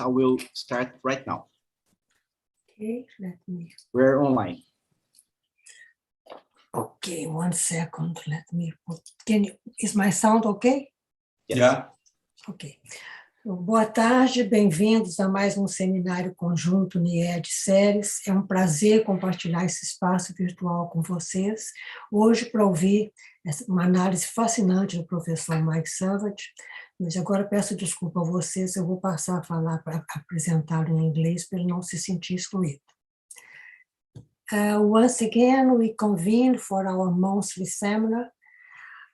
I will start right now. Okay, let me. We're online. Okay, 1 second. Let me put. Is my sound okay? Yes. Yeah. Ok. Boa tarde, bem-vindos a mais um seminário conjunto NIED-Ceres. É um prazer compartilhar esse espaço virtual com vocês. Hoje, para ouvir uma análise fascinante do professor Mike Savage. Mas agora peço desculpa a vocês, eu vou passar a falar para apresentá-lo em inglês para ele não se sentir excluído. Once again, we convene for our monthly seminar,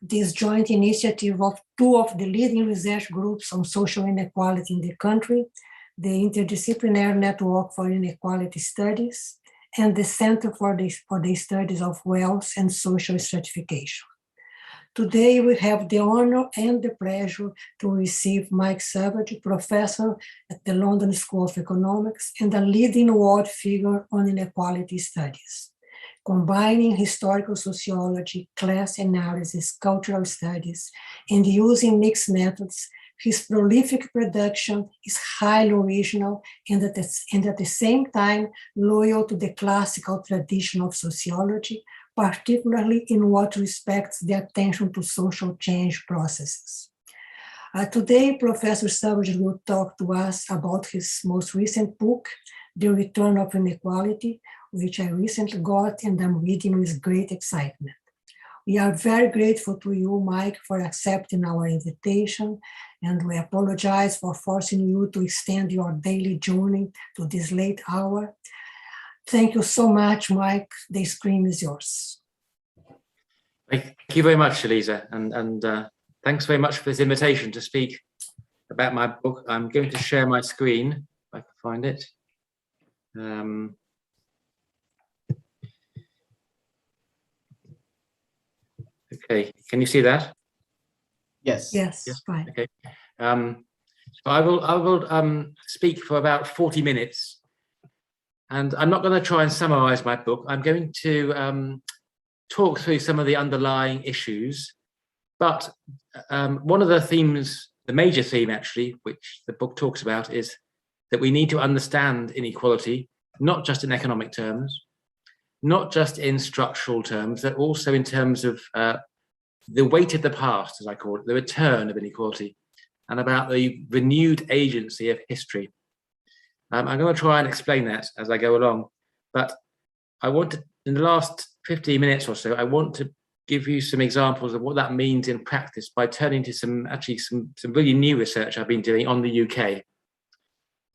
this joint initiative of two of the leading research groups on social inequality in the country, the Interdisciplinary Network for Inequality Studies, and the Center for the Studies of Wealth and Social Stratification. Today, we have the honor and the pleasure to receive Mike Savage, professor at the London School of Economics and a leading world figure on inequality studies. Combining historical sociology, class analysis, cultural studies, and using mixed methods, his prolific production is highly original and at the same time loyal to the classical tradition of sociology, particularly in what respects the attention to social change processes. Today, Professor Savage will talk to us about his most recent book, The Return of Inequality, which I recently got and I'm reading with great excitement. We are very grateful to you, Mike, for accepting our invitation, and we apologize for forcing you to extend your daily journey to this late hour. Thank you so much, Mike. The screen is yours. Thank you very much, Elisa, and thanks very much for this invitation to speak about my book. I'm going to share my screen, if I can find it. Okay, can you see that? Yes. Yes, fine. Okay. So I will speak for about 40 minutes. And I'm not going to try and summarize my book. I'm going to talk through some of the underlying issues. But one of the themes, the major theme actually, which the book talks about, is that we need to understand inequality, not just in economic terms, not just in structural terms, but also in terms of the weight of the past, as I call it, the return of inequality, and about the renewed agency of history. I'm going to try and explain that as I go along, but I want to, in the last 15 minutes or so, I want to give you some examples of what that means in practice by turning to some really new research I've been doing on the UK.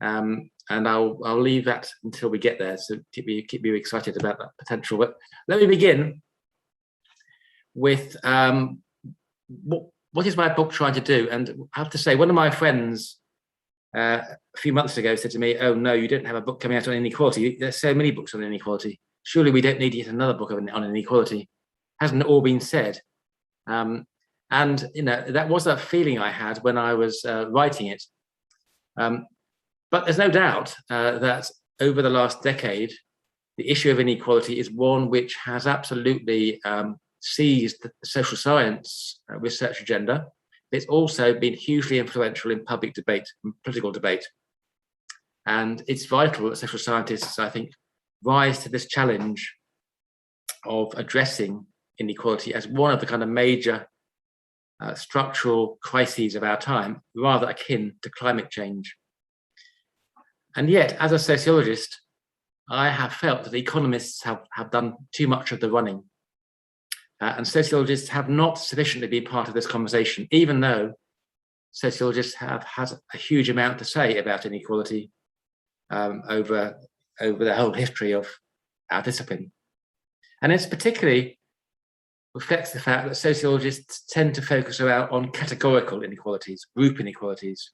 And I'll leave that until we get there, so keep you excited about that potential. But let me begin with what is my book trying to do? And I have to say, one of my friends a few months ago said to me, "Oh no, you don't have a book coming out on inequality. There's so many books on inequality. Surely we don't need yet another book on inequality. Hasn't it all been said?" And you know, that was a feeling I had when I was writing it. But there's no doubt that over the last decade, the issue of inequality is one which has absolutely seized the social science research agenda. It's also been hugely influential in public debate and political debate. And it's vital that social scientists, I think, rise to this challenge of addressing inequality as one of the kind of major structural crises of our time, rather akin to climate change. And yet, as a sociologist, I have felt that economists have done too much of the running. And sociologists have not sufficiently been part of this conversation, even though sociologists have had a huge amount to say about inequality over the whole history of our discipline. And this particularly reflects the fact that sociologists tend to focus on categorical inequalities, group inequalities,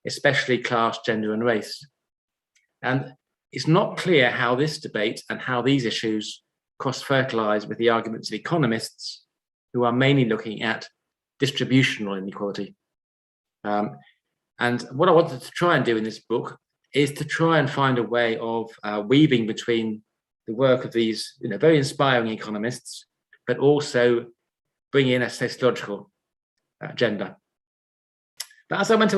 especially class, gender, and race. And it's not clear how this debate and how these issues cross-fertilize with the arguments of economists, who are mainly looking at distributional inequality. And what I wanted to try and do in this book is to try and find a way of weaving between the work of these, very inspiring economists, but also bring in a sociological agenda. But as I went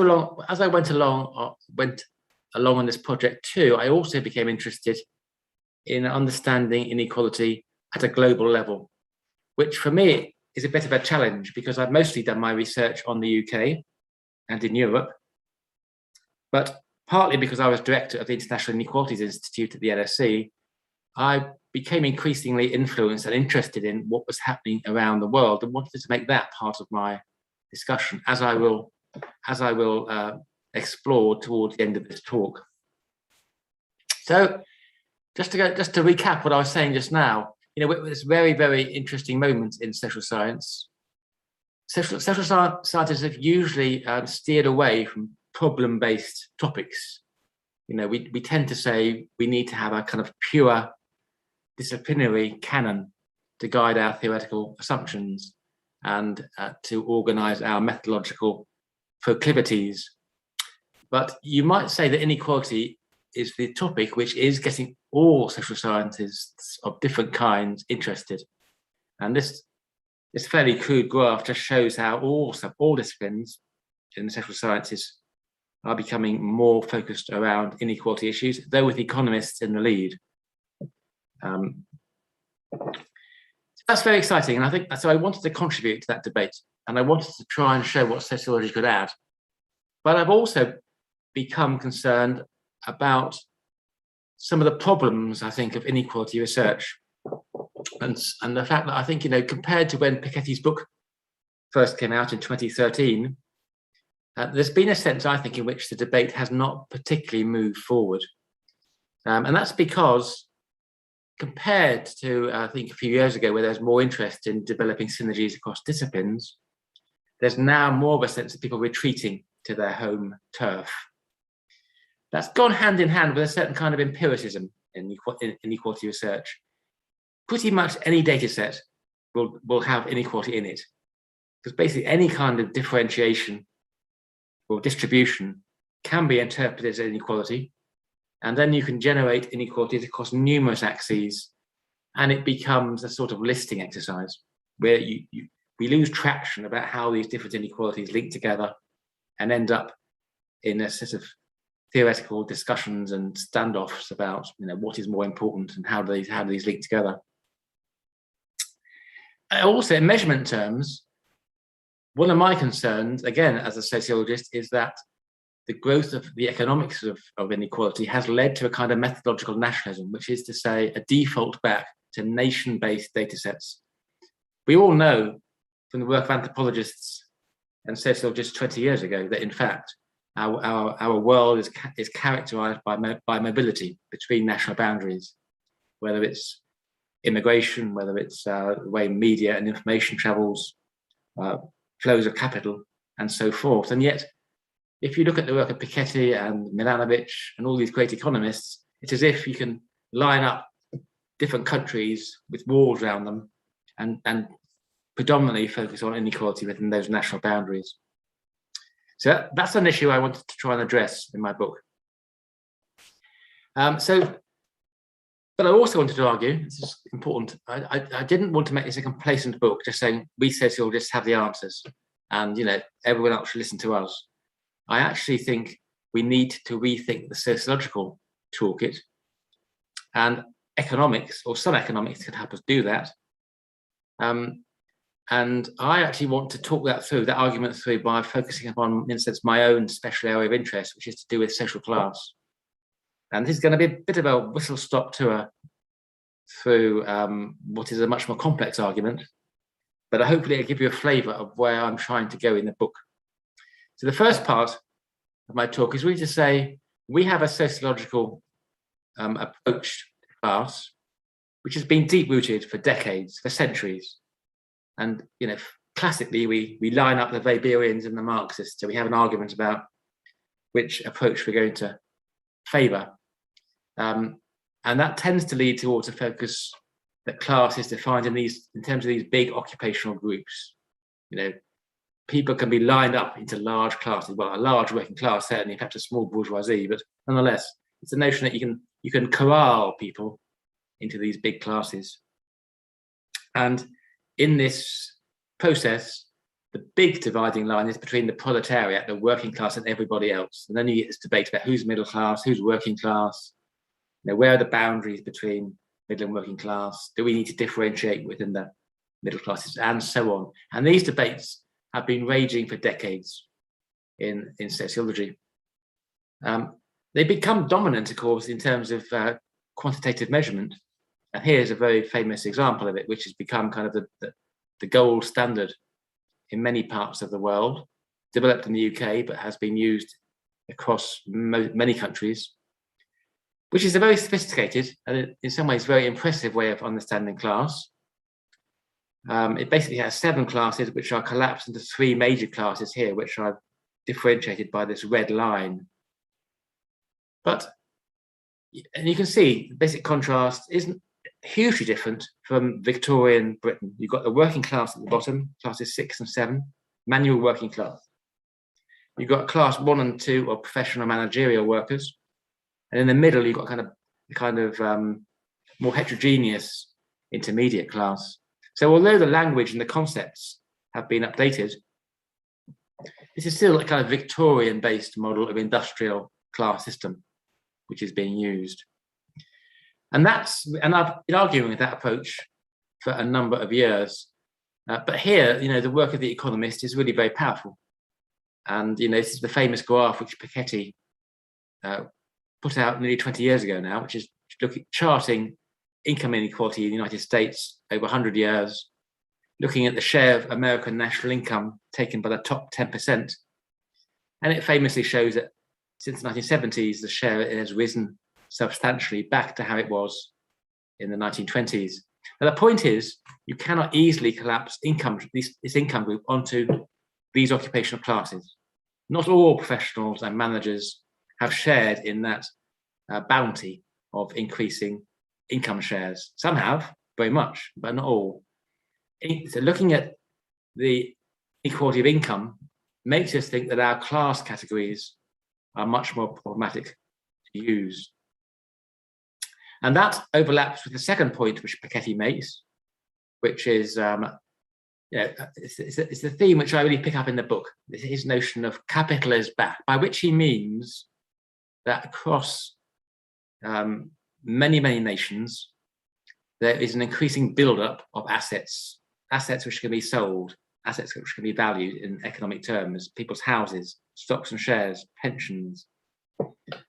along on this project too, I also became interested in understanding inequality at a global level, which for me is a bit of a challenge because I've mostly done my research on the UK and in Europe, but partly because I was director of the International Inequalities Institute at the LSE, I became increasingly influenced and interested in what was happening around the world and wanted to make that part of my discussion, as I will explore towards the end of this talk. So just to recap what I was saying just now, you know, it's very, very interesting moments in social science. Social scientists have usually steered away from problem-based topics. You know, we tend to say we need to have a kind of pure disciplinary canon to guide our theoretical assumptions and to organize our methodological proclivities. But you might say that inequality is the topic which is getting all social scientists of different kinds interested. And this fairly crude graph just shows how all disciplines in the social sciences are becoming more focused around inequality issues, though with economists in the lead. So that's very exciting, and I think so. I wanted to contribute to that debate, and I wanted to try and show what sociology could add. But I've also become concerned about some of the problems, I think, of inequality research, and the fact that I think, you know, compared to when Piketty's book first came out in 2013, there's been a sense, I think, in which the debate has not particularly moved forward, and that's because, compared to, I think, a few years ago, where there's more interest in developing synergies across disciplines, there's now more of a sense of people retreating to their home turf. That's gone hand in hand with a certain kind of empiricism in inequality research. Pretty much any data set will have inequality in it, because basically any kind of differentiation or distribution can be interpreted as inequality. And then you can generate inequalities across numerous axes, and it becomes a sort of listing exercise where we lose traction about how these different inequalities link together and end up in a set of theoretical discussions and standoffs about, you know, what is more important and how do these link together. Also, in measurement terms, one of my concerns, again, as a sociologist, is that the growth of the economics of inequality has led to a kind of methodological nationalism, which is to say a default back to nation-based data sets. We all know from the work of anthropologists and sociologists 20 years ago that, in fact, our world is characterized by mobility between national boundaries, whether it's immigration, whether it's the way media and information travels, flows of capital, and so forth. And yet, if you look at the work of Piketty and Milanovic and all these great economists, it's as if you can line up different countries with walls around them and predominantly focus on inequality within those national boundaries. So that's an issue I wanted to try and address in my book. But I also wanted to argue, this is important, I didn't want to make this a complacent book, just saying we sociologists have the answers and, you know, everyone else should listen to us. I actually think we need to rethink the sociological toolkit, and economics, or some economics, can help us do that. And I actually want to talk that argument through by focusing upon, in a sense, my own special area of interest, which is to do with social class. And this is going to be a bit of a whistle-stop tour through what is a much more complex argument, but hopefully it'll give you a flavour of where I'm trying to go in the book. So the first part of my talk is really to say we have a sociological approach to class, which has been deep-rooted for decades, for centuries. And, you know, classically, we line up the Weberians and the Marxists, so we have an argument about which approach we're going to favour. And that tends to lead towards a focus that class is defined in terms of these big occupational groups. You know, people can be lined up into large classes. Well, a large working class, certainly, perhaps a small bourgeoisie, but nonetheless, it's a notion that you can corral people into these big classes. And in this process, The big dividing line is between the proletariat, the working class, and everybody else. And then you get this debate about who's middle class, who's working class, where are the boundaries between middle and working class? Do we need to differentiate within the middle classes, and so on? And these debates have been raging for decades in sociology. They become dominant, of course, in terms of quantitative measurement. And here's a very famous example of it, which has become kind of the gold standard in many parts of the world, developed in the UK, but has been used across many countries, which is a very sophisticated and in some ways very impressive way of understanding class. It basically has 7 classes, which are collapsed into 3 major classes here, which are differentiated by this red line. And you can see the basic contrast isn't hugely different from Victorian Britain. You've got the working class at the bottom, classes 6 and 7, manual working class. You've got class 1 and 2 or professional managerial workers. And in the middle, you've got kind of more heterogeneous intermediate class. So although the language and the concepts have been updated, this is still a kind of Victorian-based model of industrial class system, which is being used. And I've been arguing with that approach for a number of years. But here, the work of the economist is really very powerful. And, this is the famous graph which Piketty put out nearly 20 years ago now, which is charting income inequality in the United States over 100 years, looking at the share of American national income taken by the top 10%. And it famously shows that since the 1970s, the share has risen substantially back to how it was in the 1920s. Now, the point is, you cannot easily collapse this income group onto these occupational classes. Not all professionals and managers have shared in that bounty of increasing income shares. Some have, very much, but not all. So looking at the inequality of income makes us think that our class categories are much more problematic to use. And that overlaps with the second point which Piketty makes, which is, it's the theme which I really pick up in the book, his notion of capital is back, by which he means that across many, many nations, there is an increasing buildup of assets which can be sold, assets which can be valued in economic terms, people's houses, stocks and shares, pensions.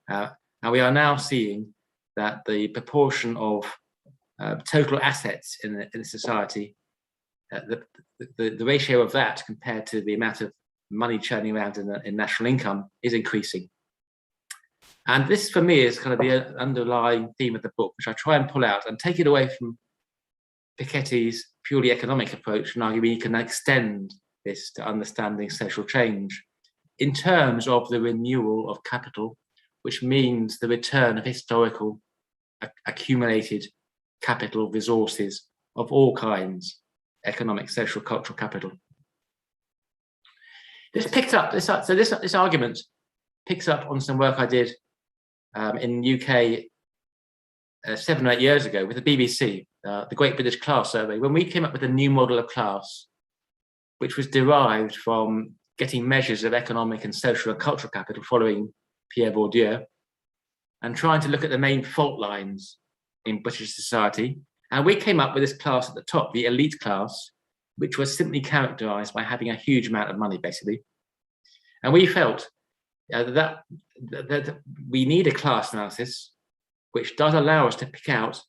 And we are now seeing that the proportion of total assets in the society, the ratio of that compared to the amount of money churning around in national income is increasing. And this, for me, is kind of the underlying theme of the book, which I try and pull out and take it away from Piketty's purely economic approach and argue we can extend this to understanding social change in terms of the renewal of capital, which means the return of historical accumulated capital resources of all kinds, economic, social, cultural capital. This argument picks up on some work I did in the UK 7 or 8 years ago with the BBC, the Great British Class Survey, when we came up with a new model of class, which was derived from getting measures of economic and social and cultural capital following Pierre Bourdieu, and trying to look at the main fault lines in British society. And we came up with this class at the top, the elite class, which was simply characterized by having a huge amount of money, basically. And we felt that we need a class analysis which does allow us to pick out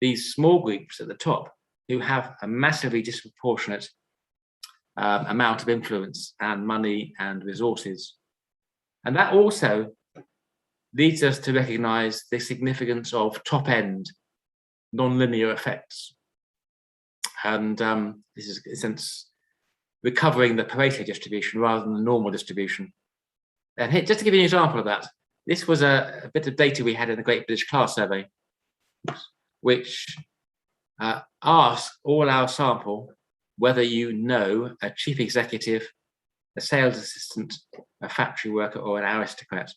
these small groups at the top who have a massively disproportionate amount of influence and money and resources. And that also leads us to recognize the significance of top-end non-linear effects. And this is, in a sense, recovering the Pareto distribution rather than the normal distribution. And here, just to give you an example of that, this was a bit of data we had in the Great British Class Survey, which asked all our sample whether you know a chief executive, a sales assistant, a factory worker, or an aristocrat.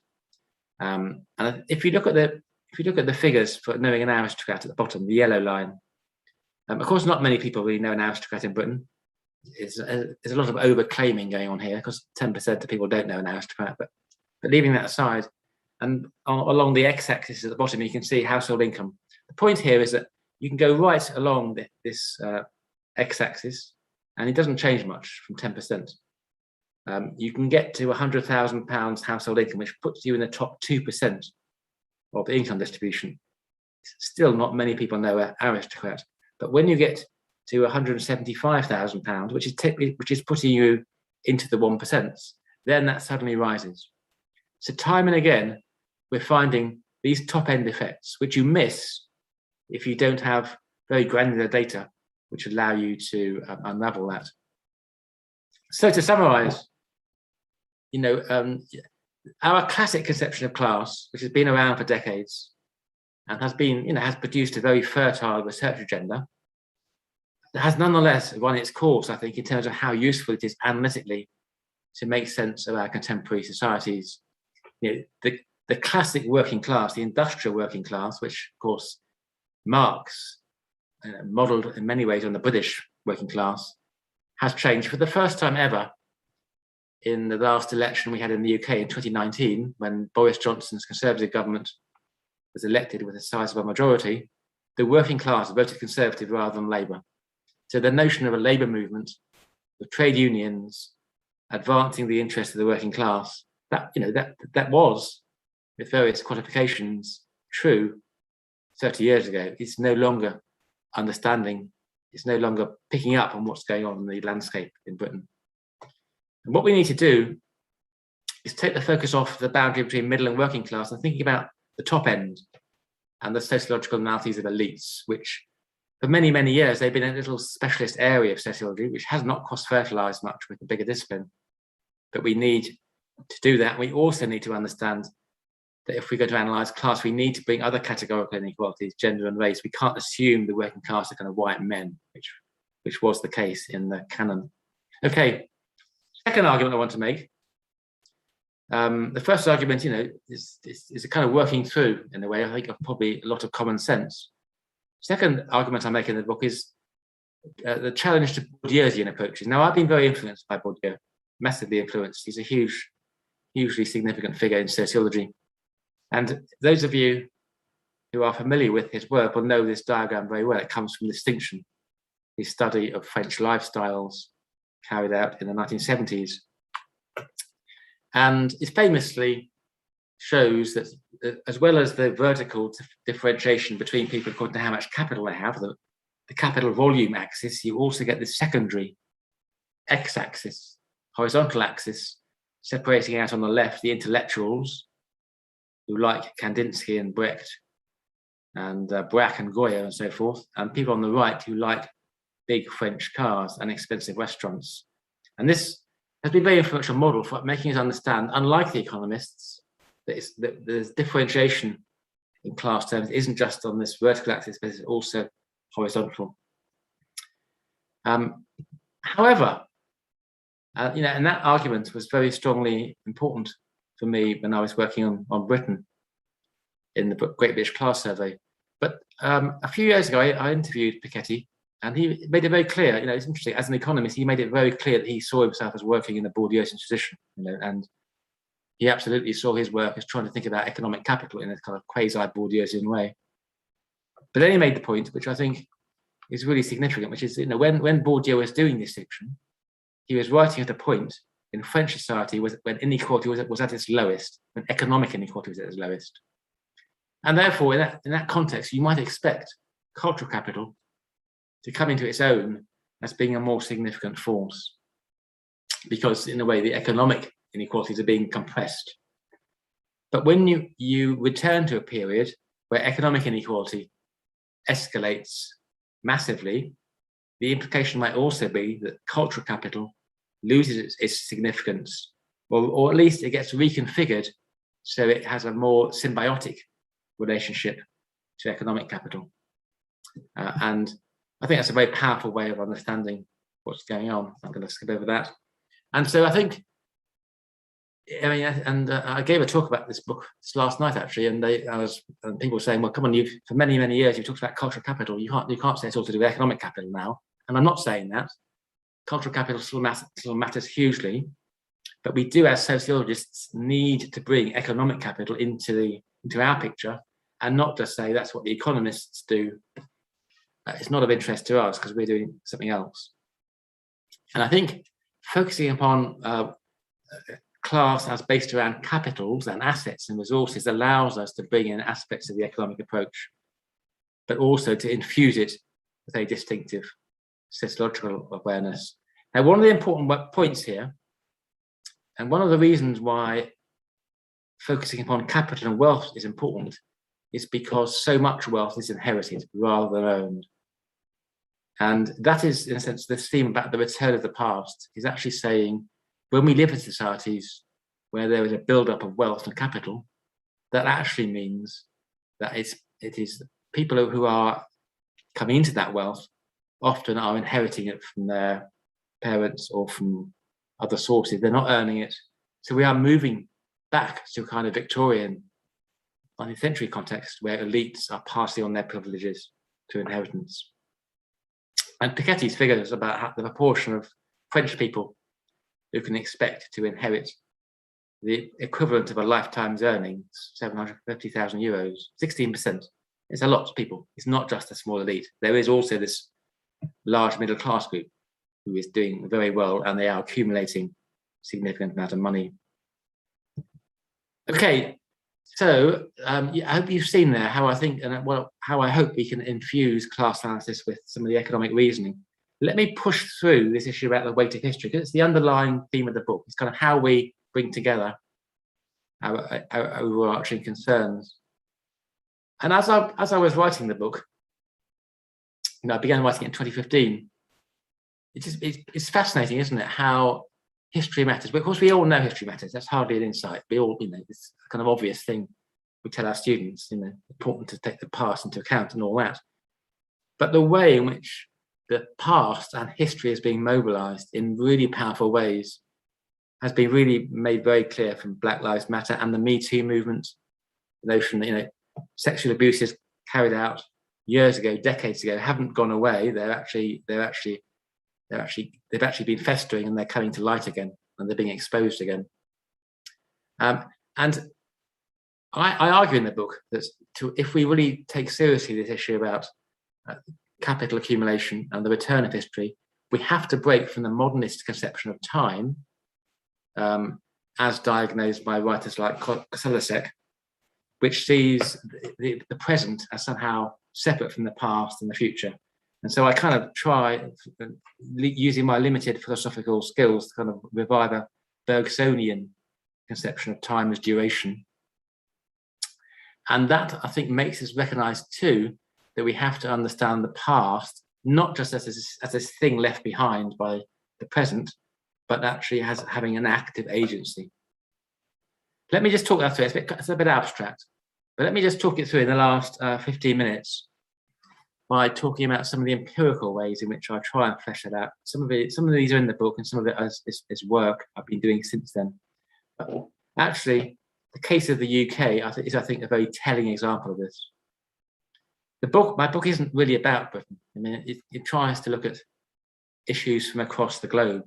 And if you look at the figures for knowing an aristocrat at the bottom, the yellow line, of course, not many people really know an aristocrat in Britain. there's a lot of over-claiming going on here, because 10% of people don't know an aristocrat, but leaving that aside, and along the x-axis at the bottom, you can see household income. The point here is that you can go right along this x-axis, and it doesn't change much from 10%. You can get to £100,000 household income, which puts you in the top 2% of the income distribution. Still not many people know an aristocrat, but when you get to £175,000, which is putting you into the 1%, then that suddenly rises. So time and again, we're finding these top-end effects, which you miss if you don't have very granular data, which allow you to unravel that. So to summarize, our classic conception of class, which has been around for decades and has produced a very fertile research agenda, has nonetheless run its course, I think, in terms of how useful it is analytically to make sense of our contemporary societies. The classic working class, the industrial working class, which of course Marx modelled in many ways on the British working class, has changed for the first time ever in the last election we had in the UK in 2019, when Boris Johnson's Conservative government was elected with a sizable majority. The working class voted Conservative rather than Labour. So the notion of a labour movement, of trade unions advancing the interests of the working class, that was, with various qualifications, true 30 years ago. It's no longer understanding, it's no longer picking up on what's going on in the landscape in Britain. And what we need to do is take the focus off the boundary between middle and working class and thinking about the top end and the sociological analyses of elites, which for many, many years, they've been a little specialist area of sociology, which has not cross-fertilized much with the bigger discipline. But we need to do that. We also need to understand that if we're going to analyze class, we need to bring other categorical inequalities, gender and race. We can't assume the working class are kind of white men, which was the case in the canon. Okay, second argument I want to make. The first argument, is a kind of working through, in a way, I think, of probably a lot of common sense. Second argument I make in the book is the challenge to Bourdieusian approaches. Now, I've been very influenced by Bourdieu, massively influenced. He's a hugely significant figure in sociology. And those of you who are familiar with his work will know this diagram very well. It comes from Distinction, his study of French lifestyles carried out in the 1970s. And it famously shows that as well as the vertical differentiation between people according to how much capital they have, the capital volume axis, you also get the secondary x-axis, horizontal axis, separating out on the left the intellectuals who like Kandinsky and Brecht and Braque and Goya and so forth, and people on the right who like big French cars and expensive restaurants. And this has been a very influential model for making us understand, unlike the economists, that there's differentiation in class terms. It isn't just on this vertical axis, but it's also horizontal. However, and that argument was very strongly important for me when I was working on Britain in the Great British Class Survey. But a few years ago, I interviewed Piketty, and he made it very clear, it's interesting, as an economist, he made it very clear that he saw himself as working in the Bourdieusian tradition, and he absolutely saw his work as trying to think about economic capital in a kind of quasi-Bourdieusian way. But then he made the point, which I think is really significant, which is, when Bourdieu was doing this section, he was writing at a point in French society when inequality was at its lowest, when economic inequality was at its lowest. And therefore, in that context, you might expect cultural capital to come into its own as being a more significant force, because in a way, the economic inequalities are being compressed. But when you return to a period where economic inequality escalates massively, the implication might also be that cultural capital loses its significance, or at least it gets reconfigured so it has a more symbiotic relationship to economic capital. And I think that's a very powerful way of understanding what's going on. I'm going to skip over that. And so I think, I gave a talk about this book last night, actually, and people were saying, well, come on, for many, many years, you've talked about cultural capital. You can't say it's all to do with economic capital now. And I'm not saying that. cultural capital still matters hugely, but we do, as sociologists, need to bring economic capital into our picture, and not just say that's what the economists do. It's not of interest to us because we're doing something else. And I think focusing upon class as based around capitals and assets and resources allows us to bring in aspects of the economic approach, but also to infuse it with a distinctive sociological awareness. Now, one of the important points here, and one of the reasons why focusing upon capital and wealth is important, is because so much wealth is inherited rather than owned. And that is, in a sense, this theme about the return of the past is actually saying, when we live in societies where there is a build-up of wealth and capital, that actually means that it is people who are coming into that wealth often are inheriting it from their parents or from other sources. They're not earning it. So we are moving back to a kind of Victorian 19th century context where elites are passing on their privileges to inheritance. And Piketty's figures about the proportion of French people who can expect to inherit the equivalent of a lifetime's earnings, 750,000 euros, 16%. It's a lot of people. It's not just a small elite. There is also this large middle class group who is doing very well, and they are accumulating significant amount of money. Okay, so I hope you've seen there how I think, and how I hope we can infuse class analysis with some of the economic reasoning. Let me push through this issue about the weight of history, because it's the underlying theme of the book. It's kind of how we bring together our overarching concerns. And as I was writing the book, I began writing it in 2015. It's fascinating, isn't it, how history matters? But of course, we all know history matters. That's hardly an insight. We all, it's a kind of obvious thing we tell our students. Important to take the past into account and all that. But the way in which the past and history is being mobilized in really powerful ways has been really made very clear from Black Lives Matter and the Me Too movement. The notion that sexual abuses carried out years ago, decades ago, haven't gone away. They've actually been festering, and they're coming to light again, and they're being exposed again. And I argue in the book that if we really take seriously this issue about capital accumulation and the return of history, we have to break from the modernist conception of time, as diagnosed by writers like Koselleck, which sees the present as somehow separate from the past and the future. And so I kind of try, using my limited philosophical skills, to kind of revive a Bergsonian conception of time as duration. And that, I think, makes us recognize too that we have to understand the past, not just as this thing left behind by the present, but actually as having an active agency. Let me just talk that through. It's a bit abstract, but let me just talk it through in the last 15 minutes by talking about some of the empirical ways in which I try and flesh it out. Some of these are in the book, and some of it is work I've been doing since then. But actually, the case of the UK is, I think, a very telling example of this. My book isn't really about Britain. I mean, it tries to look at issues from across the globe.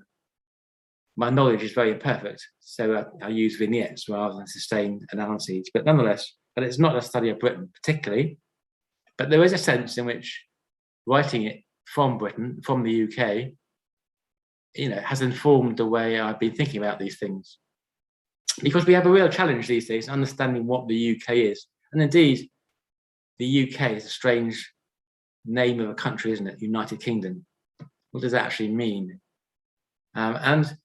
My knowledge is very imperfect, so I use vignettes rather than sustained analyses. But nonetheless, it's not a study of Britain particularly. But there is a sense in which writing it from Britain, from the UK, has informed the way I've been thinking about these things. Because we have a real challenge these days understanding what the UK is. And indeed, the UK is a strange name of a country, isn't it? United Kingdom. What does that actually mean? And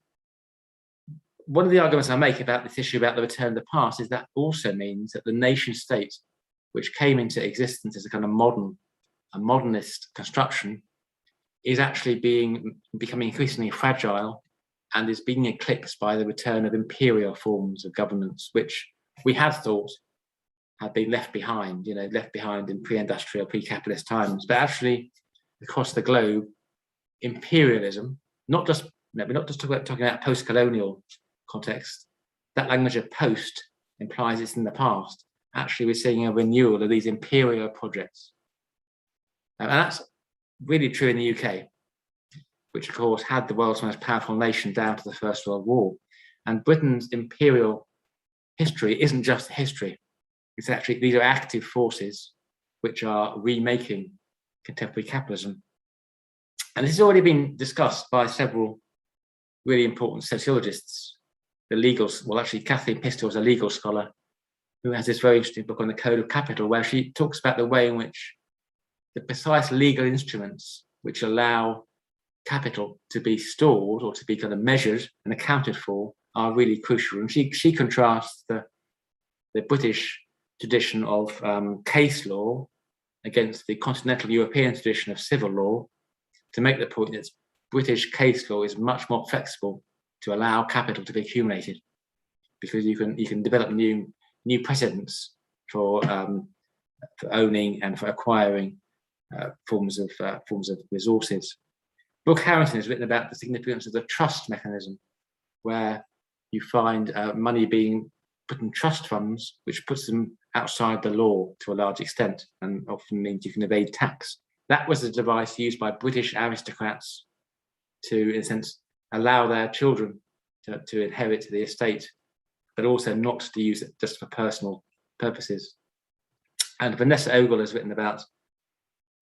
one of the arguments I make about this issue about the return of the past is that also means that the nation state, which came into existence as a kind of modernist construction, is actually becoming increasingly fragile and is being eclipsed by the return of imperial forms of governance, which we had thought had been left behind in pre-industrial, pre-capitalist times. But actually, across the globe, imperialism, we're not just talking about post-colonial context. That language of post implies it's in the past. Actually, we're seeing a renewal of these imperial projects. And that's really true in the UK. which of course had the world's most powerful nation down to the First World War. And Britain's imperial history isn't just history. It's actually, these are active forces which are remaking contemporary capitalism. And this has already been discussed by several really important sociologists. Actually, Kathleen Pistol is a legal scholar who has this very interesting book on the Code of Capital, where she talks about the way in which the precise legal instruments which allow capital to be stored or to be kind of measured and accounted for are really crucial. And she contrasts the British tradition of case law against the continental European tradition of civil law to make the point that British case law is much more flexible to allow capital to be accumulated, because you can develop new precedents for owning and for acquiring forms of resources. Brooke Harrington has written about the significance of the trust mechanism, where you find money being put in trust funds, which puts them outside the law to a large extent, and often means you can evade tax. That was a device used by British aristocrats to, in a sense, allow their children to inherit the estate, but also not to use it just for personal purposes. And Vanessa Ogle has written about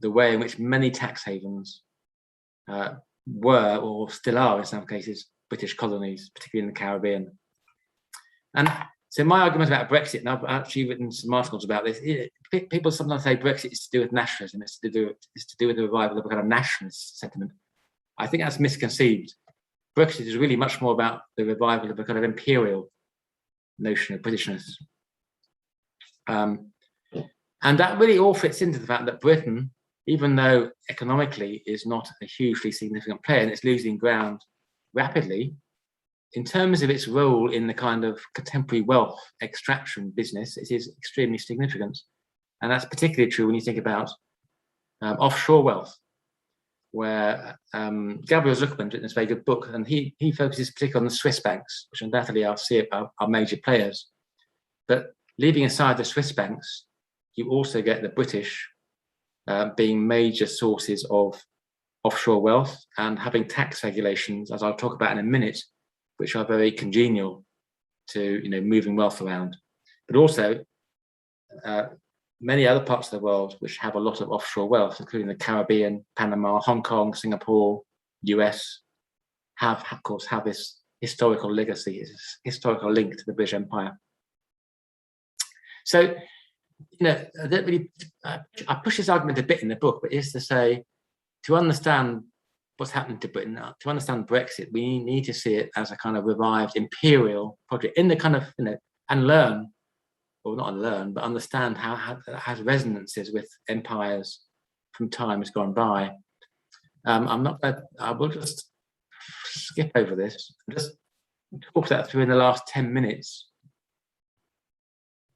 the way in which many tax havens were, or still are in some cases, British colonies, particularly in the Caribbean. And so my argument about Brexit, and I've actually written some articles about this, people sometimes say Brexit is to do with nationalism, it's to do with the revival of a kind of nationalist sentiment. I think that's misconceived. Brexit is really much more about the revival of a kind of imperial notion of Britishness. And that really all fits into the fact that Britain, even though economically is not a hugely significant player and it's losing ground rapidly, in terms of its role in the kind of contemporary wealth extraction business, it is extremely significant. And that's particularly true when you think about offshore wealth, where Gabriel Zuckerman written this very good book, and he focuses particularly on the Swiss banks, which undoubtedly are major players. But leaving aside the Swiss banks, you also get the British being major sources of offshore wealth and having tax regulations, as I'll talk about in a minute, which are very congenial to moving wealth around. But also many other parts of the world which have a lot of offshore wealth, including the Caribbean, Panama, Hong Kong, Singapore, US, have this historical legacy, this historical link to the British Empire. So, I don't really, I push this argument a bit in the book, but it's to say, to understand what's happening to Britain, to understand Brexit, we need to see it as a kind of revived imperial project in the kind of, and learn, or not unlearn, but understand how it has resonances with empires from times gone by. I will just skip over this and just talk that through in the last 10 minutes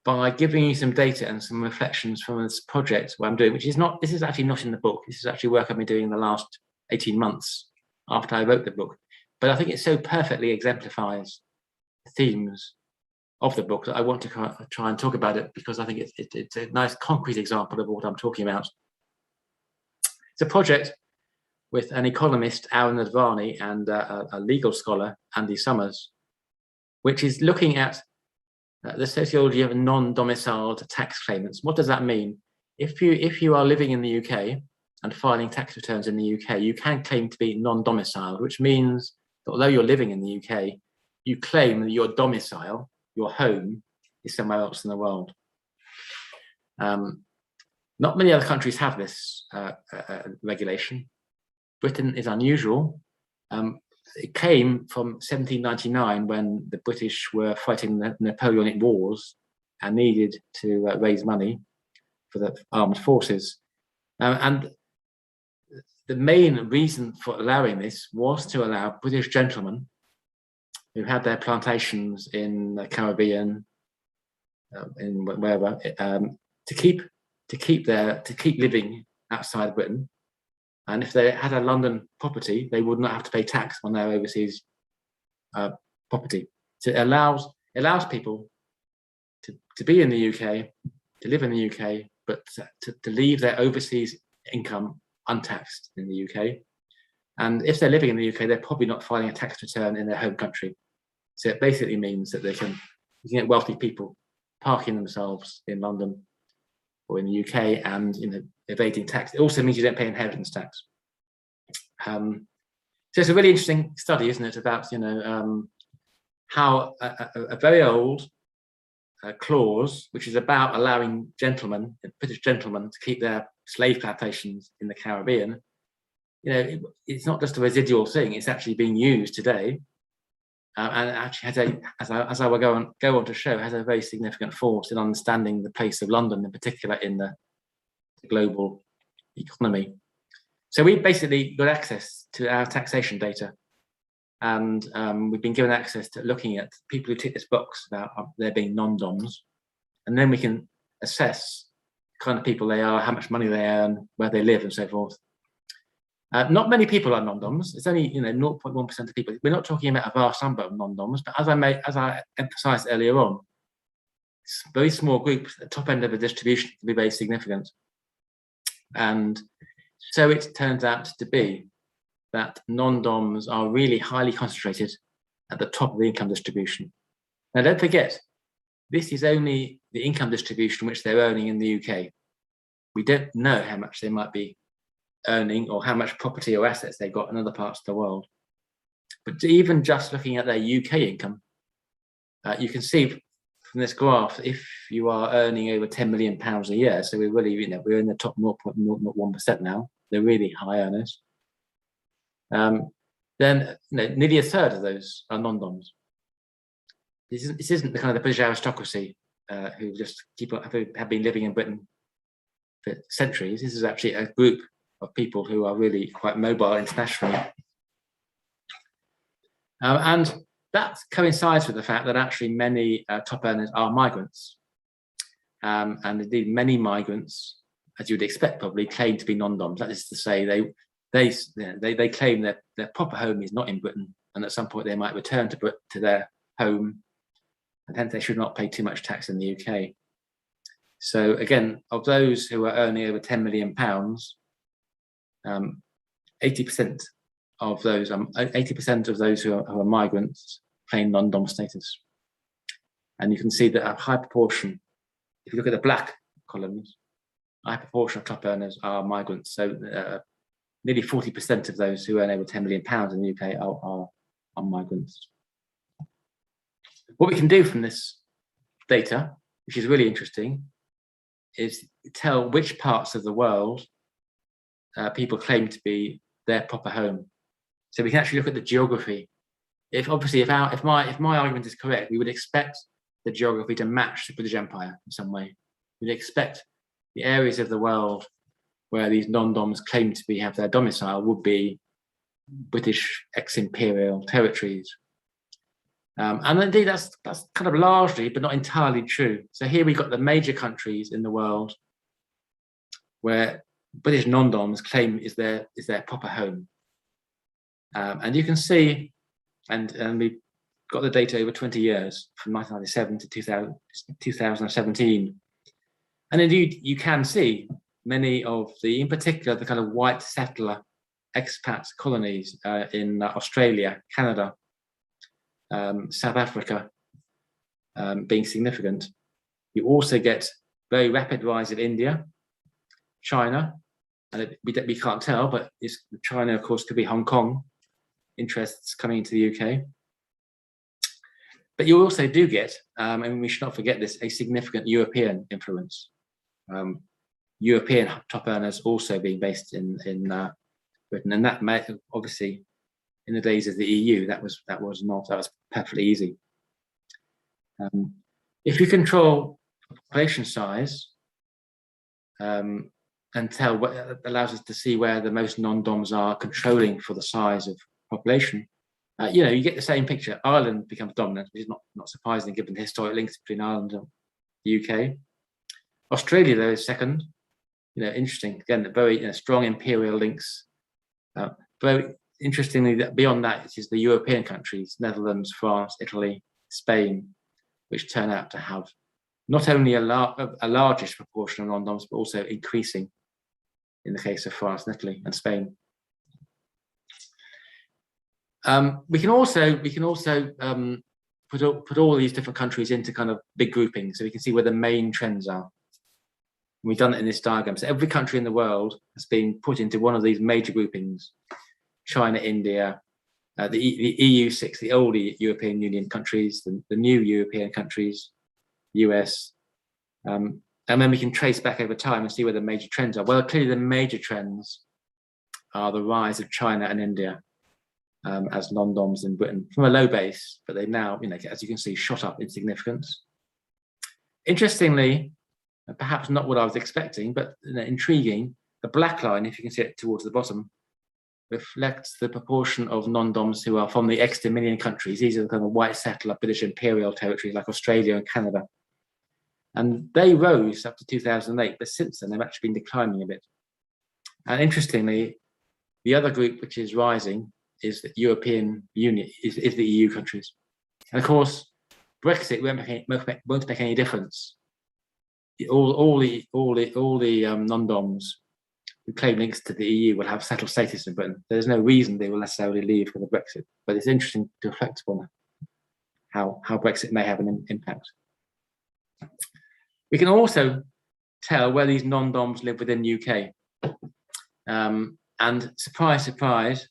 by giving you some data and some reflections from this project what I'm doing, which is not, this is actually not in the book. This is actually work I've been doing in the last 18 months after I wrote the book. But I think it so perfectly exemplifies the themes of the book that I want to try and talk about it, because I think it's a nice concrete example of what I'm talking about. It's a project with an economist, Aaron Advani, and a legal scholar, Andy Summers, which is looking at the sociology of non-domiciled tax claimants. What does that mean? If you are living in the UK and filing tax returns in the UK, you can claim to be non-domiciled, which means that although you're living in the UK, you claim that your domicile, your home, is somewhere else in the world. Not many other countries have this regulation. Britain is unusual. It came from 1799, when the British were fighting the Napoleonic Wars and needed to raise money for the armed forces. And the main reason for allowing this was to allow British gentlemen who had their plantations in the Caribbean, in wherever, to keep living outside of Britain. And if they had a London property, they would not have to pay tax on their overseas property. So it allows people to be in the UK, to live in the UK, but to leave their overseas income untaxed in the UK. And if they're living in the UK, they're probably not filing a tax return in their home country. So it basically means that you can get wealthy people parking themselves in London or in the UK and evading tax. It also means you don't pay inheritance tax. So it's a really interesting study, isn't it, about how a very old clause, which is about allowing gentlemen, British gentlemen, to keep their slave plantations in the Caribbean. It's not just a residual thing; it's actually being used today, and actually has as I will go on to show, has a very significant force in understanding the place of London, in particular in the global economy. So we basically got access to our taxation data, and we've been given access to looking at people who tick this box about there being non-doms, and then we can assess the kind of people they are, how much money they earn, where they live, and so forth. Not many people are non-doms. It's only 0.1% of people. We're not talking about a vast number of non-doms, but as I emphasised earlier on, it's a very small group. The top end of the distribution can be very significant, and so it turns out to be that non-doms are really highly concentrated at the top of the income distribution. Now, don't forget, this is only the income distribution which they're earning in the UK. We don't know how much they might be earning or how much property or assets they've got in other parts of the world. But even just looking at their UK income, you can see from this graph, if you are earning over £10 million a year, so we're really, we're in the top 0.01% now, they're really high earners. Then nearly a third of those are non-doms. This isn't the kind of the British aristocracy who just have been living in Britain for centuries. This is actually a group of people who are really quite mobile internationally. And that coincides with the fact that actually many top earners are migrants. And indeed, many migrants, as you would expect, probably claim to be non-doms. That is to say, they claim that their proper home is not in Britain, and at some point they might return to their home, and hence they should not pay too much tax in the UK. So again, of those who are earning over £10 million, 80% of those who are migrants claim non-dom status, and you can see that a high proportion, if you look at the black columns, a high proportion of top earners are migrants. So nearly 40% of those who earn over £10 million in the UK are migrants. What we can do from this data, which is really interesting, is tell which parts of the world people claim to be their proper home. So we can actually look at the geography. If my argument is correct, we would expect the geography to match the British Empire in some way. We'd expect the areas of the world where these non-doms claim to have their domicile would be British ex-imperial territories. And indeed, that's kind of largely, but not entirely true. So here we've got the major countries in the world where British non-doms claim is their proper home. And you can see, and we've got the data over 20 years, from 1997 to 2017. And indeed, you can see many of in particular, the kind of white settler expat colonies in Australia, Canada, South Africa being significant. You also get very rapid rise in India, China, and we can't tell, but China, of course, could be Hong Kong interests coming into the UK. But you also do get, and we should not forget this, a significant European influence. European top earners also being based in Britain, and that may, obviously, in the days of the EU, that was perfectly easy. If you control population size and tell what allows us to see where the most non-doms are controlling for the size of population, you get the same picture. Ireland becomes dominant, which is not surprising given the historic links between Ireland and the UK. Australia, though, is second. Interesting. Again, very strong imperial links. Very interestingly, beyond that, it is the European countries, Netherlands, France, Italy, Spain, which turn out to have not only a largest proportion of non-doms, but also increasing in the case of France and Italy and Spain. We can also put all these different countries into kind of big groupings, so we can see where the main trends are. We've done it in this diagram. So every country in the world has been put into one of these major groupings: China, India, the EU6, the old European Union countries, the new European countries, US, and then we can trace back over time and see where the major trends are. Well, clearly the major trends are the rise of China and India as Nondoms in Britain from a low base, but they've now, as you can see, shot up in significance. Interestingly, perhaps not what I was expecting, but intriguing, the black line, if you can see it towards the bottom, reflects the proportion of non-doms who are from the ex-Dominion countries. These are the kind of white settler British imperial territories like Australia and Canada. And they rose up to 2008, but since then they've actually been declining a bit. And interestingly, the other group which is rising is the European Union, is the EU countries. And of course, Brexit won't make any difference. All the non-doms who claim links to the EU will have settled status in Britain. There's no reason they will necessarily leave for the Brexit, but it's interesting to reflect upon how Brexit may have an impact. We can also tell where these non-doms live within UK. And surprise, surprise,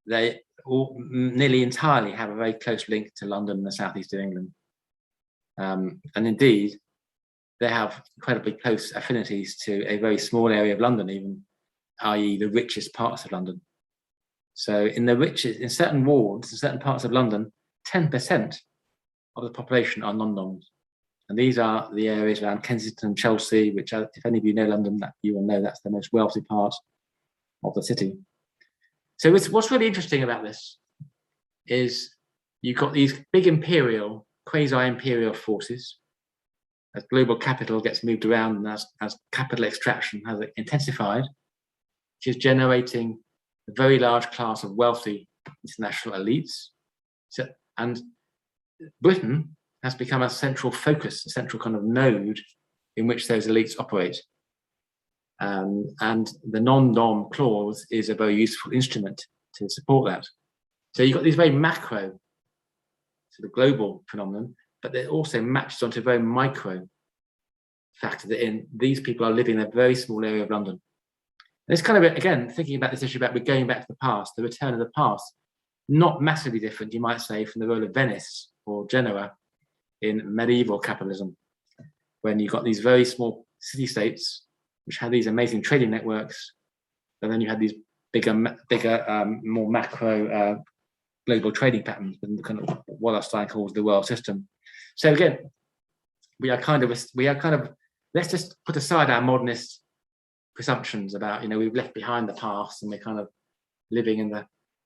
they all nearly entirely have a very close link to London and the southeast of England. And indeed, they have incredibly close affinities to a very small area of London, even, i.e. the richest parts of London. So in certain wards, in certain parts of London, 10% of the population are non-doms. And these are the areas around Kensington and Chelsea, which, if any of you know London, that you will know that's the most wealthy part of the city. So what's really interesting about this is you've got these big imperial, quasi-imperial forces. As global capital gets moved around and as capital extraction has intensified, which is generating a very large class of wealthy international elites. And Britain has become a central focus, a central kind of node in which those elites operate. And the non-dom clause is a very useful instrument to support that. So you've got these very macro, sort of global phenomenon, but it also matches onto a very micro factor that in these people are living in a very small area of London. And it's kind of, again, thinking about this issue about we're going back to the past, the return of the past, not massively different, you might say, from the role of Venice or Genoa in medieval capitalism, when you've got these very small city-states which had these amazing trading networks, and then you had these bigger, more macro global trading patterns, and kind of what Einstein calls the world system. So again, we are kind of let's just put aside our modernist presumptions about we've left behind the past and we're kind of living in the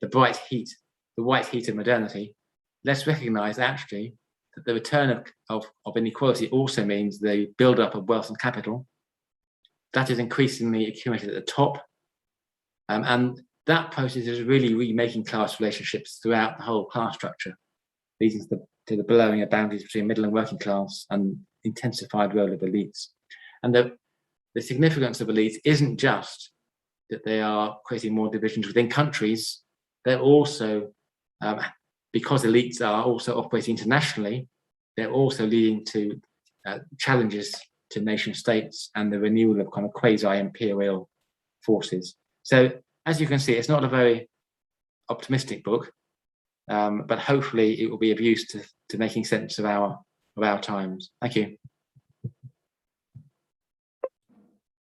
bright heat, the white heat of modernity. Let's recognise actually that the return of inequality also means the build-up of wealth and capital that is increasingly accumulated at the top, and that process is really remaking class relationships throughout the whole class structure, leading to the blurring of boundaries between middle and working class and intensified role of elites. And the significance of elites isn't just that they are creating more divisions within countries, they're also, because elites are also operating internationally, they're also leading to challenges to nation states and the renewal of kind of quasi-imperial forces. So as you can see, it's not a very optimistic book, but hopefully it will be of use to making sense of our times. Thank you.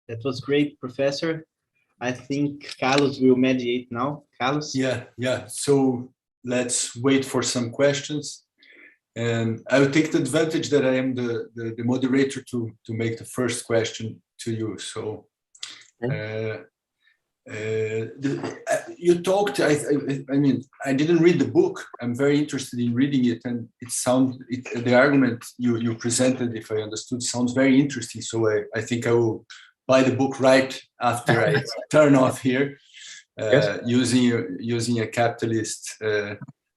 That was great, Professor. I think Carlos will mediate now. Carlos? Yeah. So let's wait for some questions. And I will take the advantage that I am the moderator to make the first question to you. So you talked, I mean, I didn't read the book. I'm very interested in reading it, and the argument you presented, if I understood, sounds very interesting. So I think I will buy the book right after I turn off here, Yes. using a capitalist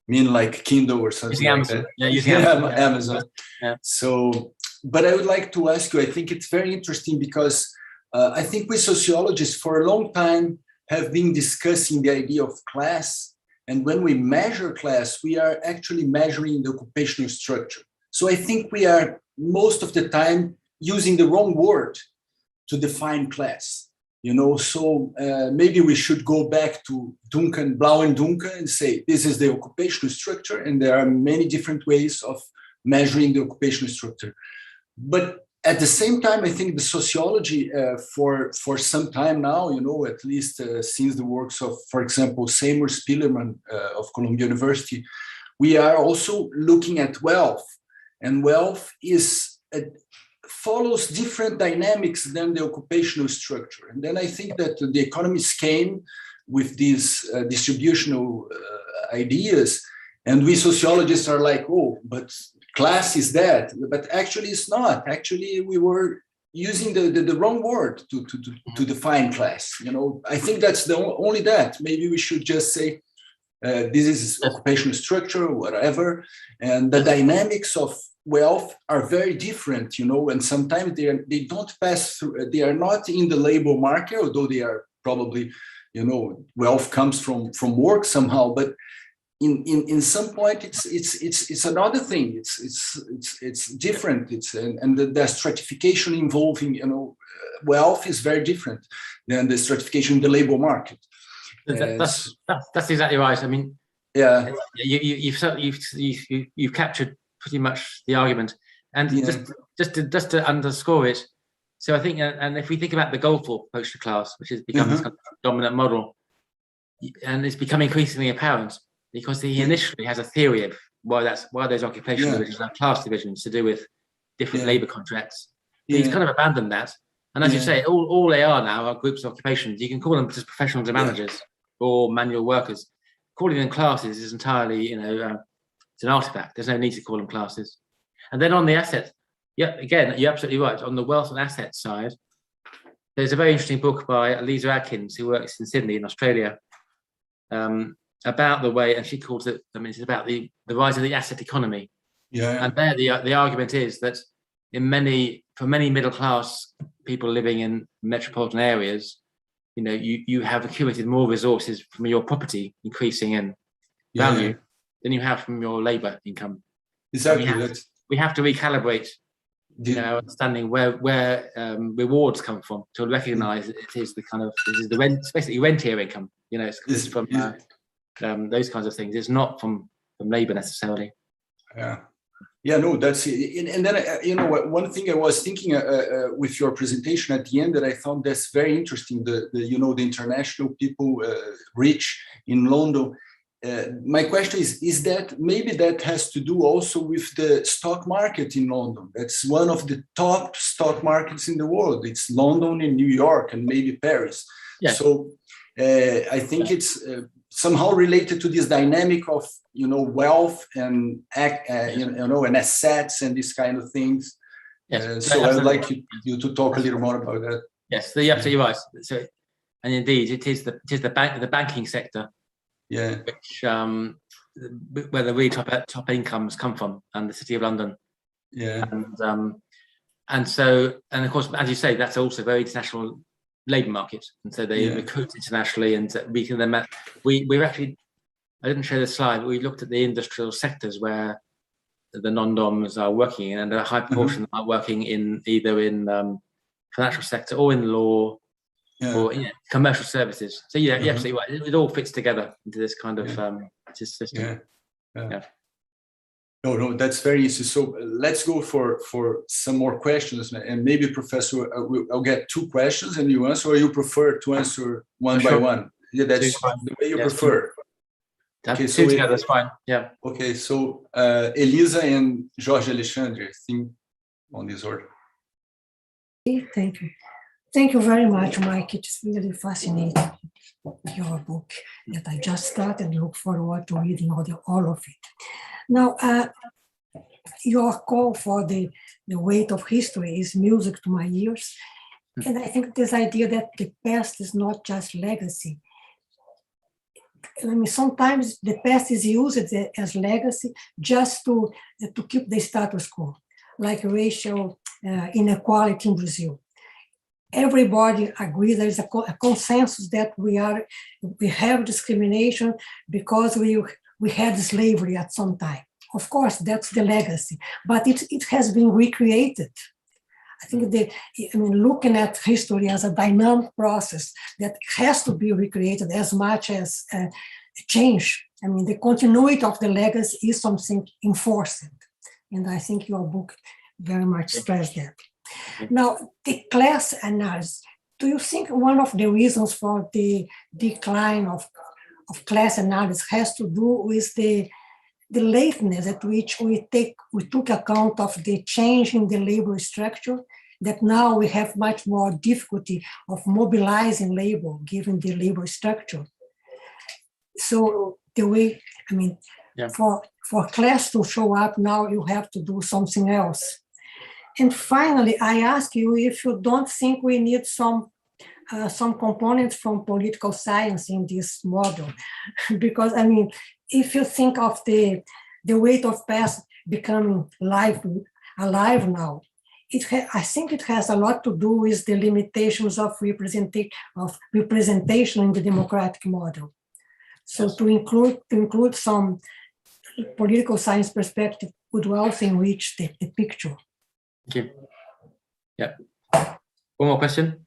mean like Kindle or something Using like Amazon. that. Yeah, using Amazon. Amazon. Yeah. So, but I would like to ask you, I think it's very interesting because I think we sociologists for a long time have been discussing the idea of class And when we measure class, we are actually measuring the occupational structure. So I think we are most of the time using the wrong word to define class. You know, so maybe we should go back to Duncan, Blau and Duncan, and say, this is the occupational structure, and there are many different ways of measuring the occupational structure. But at the same time, I think the sociology for some time now, you know, at least since the works of, for example, Seymour Spillerman of Columbia University, we are also looking at wealth, and wealth is follows different dynamics than the occupational structure. And then I think that the economists came with these distributional ideas, and we sociologists are like, oh, but class is that, but actually it's not. Actually, we were using the wrong word to define class. You know, I think that's the only that. Maybe we should just say this is occupational structure, whatever, and the dynamics of wealth are very different, you know, and sometimes they don't pass through, they are not in the labor market, although they are probably, you know, wealth comes from work somehow, but in some point it's another thing, it's different, and the stratification involving, you know, wealth is very different than the stratification in the labor market. That's exactly right. I mean, yeah, you've captured pretty much the argument, and just to underscore it. So I think, and if we think about the Goldthorpe approach to class, which has become this kind of dominant model, and it's becoming increasingly apparent because he initially has a theory of why those occupational divisions are class divisions to do with different labor contracts. But he's kind of abandoned that, and as you say, all they are now are groups of occupations. You can call them just professionals and managers or manual workers. Calling them classes is entirely, you know, it's an artifact. There's no need to call them classes. And then on the asset, again, you're absolutely right. On the wealth and asset side, there's a very interesting book by Lisa Atkins, who works in Sydney in Australia, about the way, and she calls it, I mean, it's about the rise of the asset economy. Yeah. And there the argument is that for many middle class people living in metropolitan areas, you know, you have accumulated more resources from your property increasing in value than you have from your labor income. Exactly. We have to recalibrate, you know, understanding where rewards come from to recognize it is the kind of, this is the rent, it's basically rentier income, you know, it's from those kinds of things. It's not from labor necessarily. Yeah, no, that's it. And then, you know, one thing I was thinking with your presentation at the end that I found that's very interesting, you know, the international people rich in London. My question is that maybe that has to do also with the stock market in London. That's one of the top stock markets in the world. It's London and New York and maybe Paris. Yeah. So I think it's somehow related to this dynamic of, you know, wealth and you know, and assets and these kind of things. Yes. So I'd like you to talk a little more about that. Yes, you're absolutely right. So, and indeed, it is the banking sector. Yeah, which where the really top incomes come from, and the City of London. Yeah, and so, and of course, as you say, that's also a very international labour market, and so they recruit internationally, and we can then we're actually, I didn't show the slide, but we looked at the industrial sectors where the Nondoms are working in, and a high proportion are working in either in financial sector or in law. Or commercial services. So you're absolutely right. It all fits together into this kind of system. No, that's very easy. So let's go for some more questions, and maybe Professor, I'll get 2 questions and you answer, or you prefer to answer one by one? Yeah, that's the way you prefer. Okay, so that's fine. Yeah. Okay, so Elisa and Jorge Alexandre, I think on this order. Thank you. Thank you very much, Mike. It's really fascinating, your book that I just started and look forward to reading all of it. Now, your call for the weight of history is music to my ears. And I think this idea that the past is not just legacy. I mean, sometimes the past is used as legacy just to keep the status quo, like racial inequality in Brazil. everybody agrees, there is a consensus that we have discrimination because we had slavery at some time. Of course, that's the legacy, but it has been recreated. I think looking at history as a dynamic process that has to be recreated as much as change. I mean, the continuity of the legacy is something enforced. And I think your book very much stressed that. Now, the class analysis, do you think one of the reasons for the decline of class analysis has to do with the lateness at which we took account of the change in the labor structure, that now we have much more difficulty of mobilizing labor given the labor structure? So the way, for class to show up now, you have to do something else. And finally, I ask you if you don't think we need some components from political science in this model, because if you think of the weight of past becoming alive now, I think it has a lot to do with the limitations of representation in the democratic model. So to include some political science perspective would also enrich the picture. Thank you. Yeah. One more question.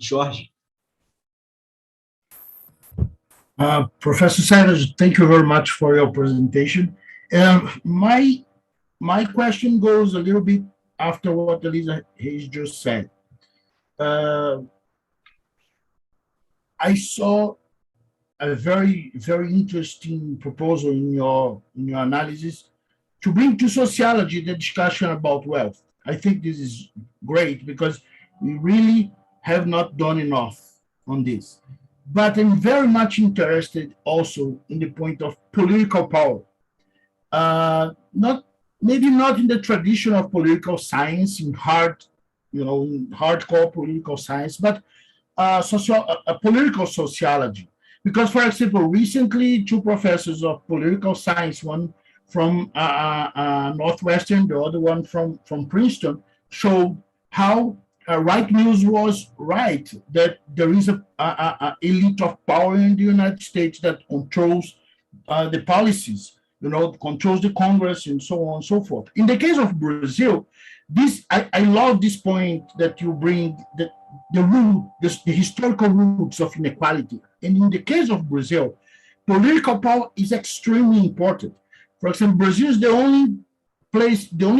Jorge. Professor Ceres, thank you very much for your presentation. My question goes a little bit after what Elisa has just said. I saw a very, very interesting proposal in your analysis to bring to sociology the discussion about wealth. I think this is great because we really have not done enough on this. But I'm very much interested also in the point of political power. Maybe not in the tradition of political science, in hardcore political science, but political sociology. Because, for example, recently, two professors of political science, one from Northwestern, the other one from Princeton, showed how Wright Mills was right, that there is a elite of power in the United States that controls the policies, controls the Congress and so on and so forth. In the case of Brazil, I love this point that you bring, the historical roots of inequality. And in the case of Brazil, political power is extremely important. For example, Brazil is the only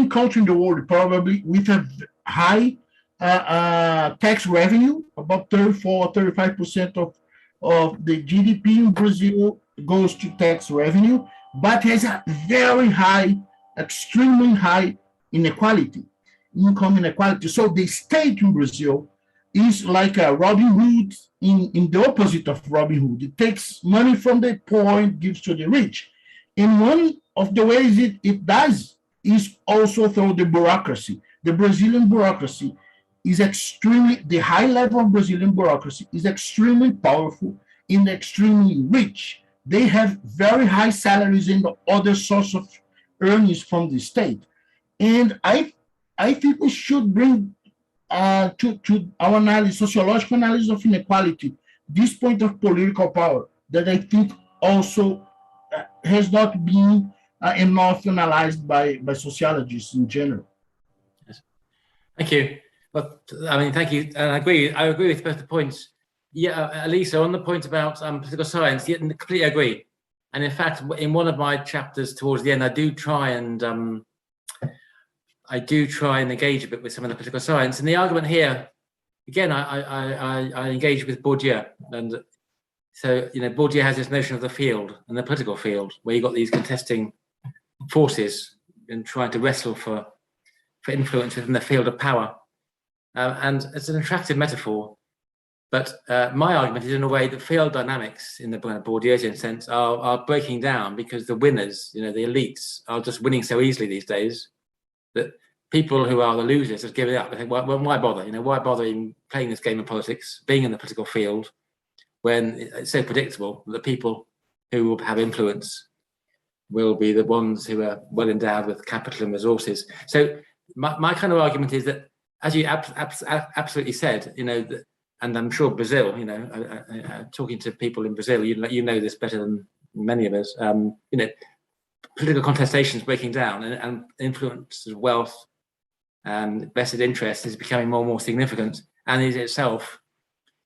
country in the world probably with a high tax revenue. About 34 or 35% of the GDP in Brazil goes to tax revenue, but has a very high, extremely high income inequality. So the state in Brazil is like a Robin Hood in the opposite of Robin Hood. It takes money from the poor and gives to the rich. And one of the ways it does is also through the bureaucracy. The Brazilian bureaucracy is the high level of Brazilian bureaucracy is extremely powerful and extremely rich. They have very high salaries and other source of earnings from the state. And I think we should bring to our analysis, sociological analysis of inequality, this point of political power that I think also has not been enough analyzed by sociologists in general. Yes. Thank you. Well, thank you. And I agree with both the points. Yeah, Elisa, on the point about political science, yeah, completely agree. And in fact, in one of my chapters towards the end, I do try and engage a bit with some of the political science. And the argument here, again, I engage with Bourdieu. And so, Bourdieu has this notion of the field and the political field, where you've got these contesting forces and trying to wrestle for influence within the field of power. And it's an attractive metaphor. But my argument is, in a way, that field dynamics, in the Bourdieusian sense, are breaking down because the winners, the elites, are just winning so easily these days that people who are the losers have given up. They think, well, why bother? Why bother in playing this game of politics, being in the political field, when it's so predictable that the people who will have influence will be the ones who are well endowed with capital and resources. So my kind of argument is that, as you absolutely said, you know, and I'm sure Brazil, you know, talking to people in Brazil, you know this better than many of us, you know, political contestations breaking down and influence of wealth and vested interest is becoming more and more significant, and is itself,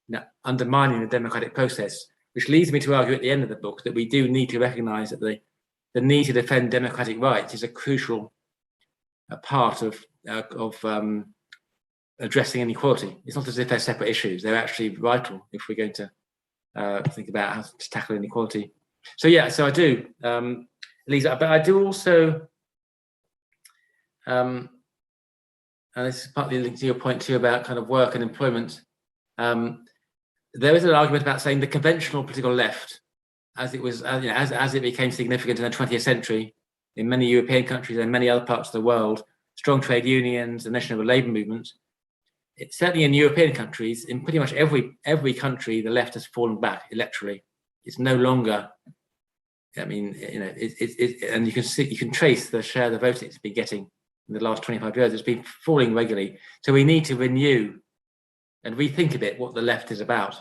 you know, undermining the democratic process, which leads me to argue at the end of the book that we do need to recognise that the need to defend democratic rights is a crucial part of addressing inequality. It's not as if they're separate issues; they're actually vital if we're going to think about how to tackle inequality. So yeah, so I do, Lisa, but I do also, and this is partly linked to your point too about kind of work and employment. There is an argument about saying the conventional political left, as it was, you know, as it became significant in the 20th century in many European countries and many other parts of the world, strong trade unions, the national labour movement. It's certainly in European countries, in pretty much every country, the left has fallen back electorally. It's no longer, I mean, you know, and you can trace the share of the vote it's been getting in the last 25 years. It's been falling regularly. So we need to renew and rethink a bit what the left is about,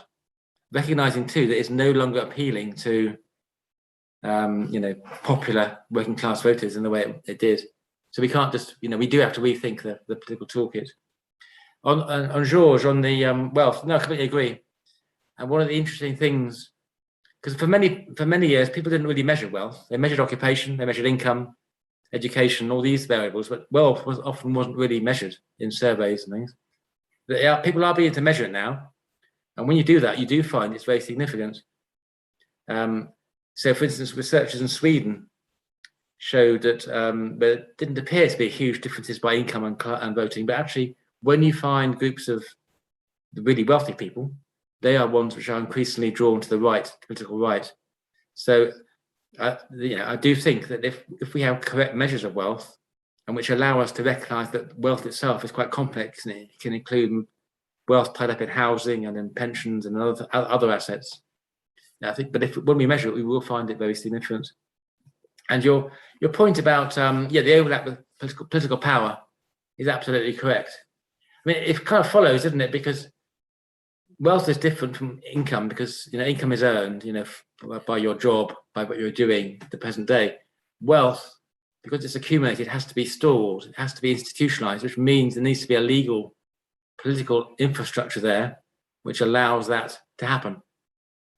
recognizing too that it's no longer appealing to, you know, popular working class voters in the way it did. So we can't just, you know, we do have to rethink the political toolkit. On Georges, on the wealth, no, I completely agree. And one of the interesting things, because for many years, people didn't really measure wealth. They measured occupation, they measured income, education, all these variables, but wealth often wasn't really measured in surveys and things. But people are beginning to measure it now. And when you do that, you do find it's very significant. So for instance, researchers in Sweden showed that there didn't appear to be huge differences by income and voting, but actually when you find groups of the really wealthy people, they are ones which are increasingly drawn to the right, political right. So you know, I do think that if we have correct measures of wealth, and which allow us to recognise that wealth itself is quite complex, and it can include wealth tied up in housing and in pensions and other assets. I think, but when we measure it, we will find it very significant. And your point about the overlap with political power is absolutely correct. I mean, it kind of follows, doesn't it? Because wealth is different from income, because, you know, income is earned, you know, by your job, by what you're doing at the present day. Wealth, because it's accumulated, has to be stored, it has to be institutionalized, which means there needs to be a legal, political infrastructure there, which allows that to happen.